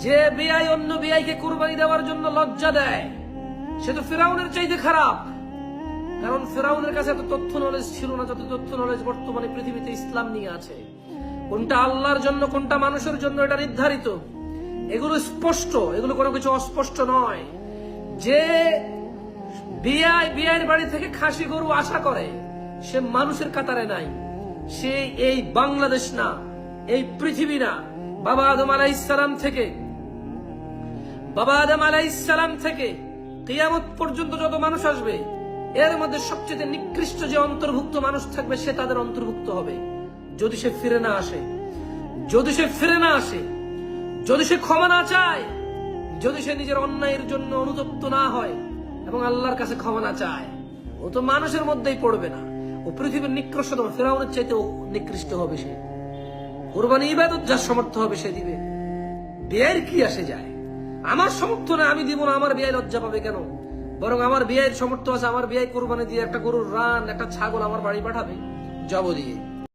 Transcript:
যে বিআই অন্য বিআইকে কুরবানি দেওয়ার জন্য লজ্জা দেয় সে তো ফিরাউনের চাইতে খারাপ। কারণ ফিরাউনের কাছে এত তথ্য নলেজ ছিল না যত তথ্য নলেজ বর্তমানে পৃথিবীতে ইসলাম নিয়ে আছে। কোনটা আল্লাহর জন্য কোনটা মানুষের জন্য এটা নির্ধারিত, এগুলো স্পষ্ট, এগুলো কোনো কিছু অস্পষ্ট নয়। যে বিআইয়ের বাড়ি থেকে খাসি গরু আশা করে সে মানুষের কাতারে নাই, সে এই বাংলাদেশ না, এই পৃথিবী না। বাবা আদম আলাইহিসসালাম থেকে কিয়ামত পর্যন্ত যত মানুষ আসবে এর মধ্যে সবচেয়ে নিকৃষ্ট যে অন্তর্ভুক্ত মানুষ থাকবে সে তাদের অন্তর্ভুক্ত হবে, যদি সে ফিরে না আসে, যদি সে ক্ষমা না চায়, যদি সে নিজের অন্যায়ের জন্য অনুতপ্ত না হয় এবং আল্লাহর কাছে ক্ষমা না চায়। ও তো মানুষের মধ্যেই পড়বে না, ও পৃথিবীর নিকৃষ্টতম, ফিরাউনের চাইতে নিকৃষ্ট হবে সে। কুরবানি ইবাদত যার সামর্থ্য হবে সে দিবে, বিয়ের কি আসে যায়? আমার সামর্থ্য না, আমি দিব না, আমার বিয়ে লজ্জা পাবে কেন? বরং আমার বিয়ের সামর্থ্য আছে, আমার বিয়ে কুরবানি দিয়ে একটা গরুর রান, একটা ছাগল আমার বাড়ি পাঠাবে, যাব দিয়ে।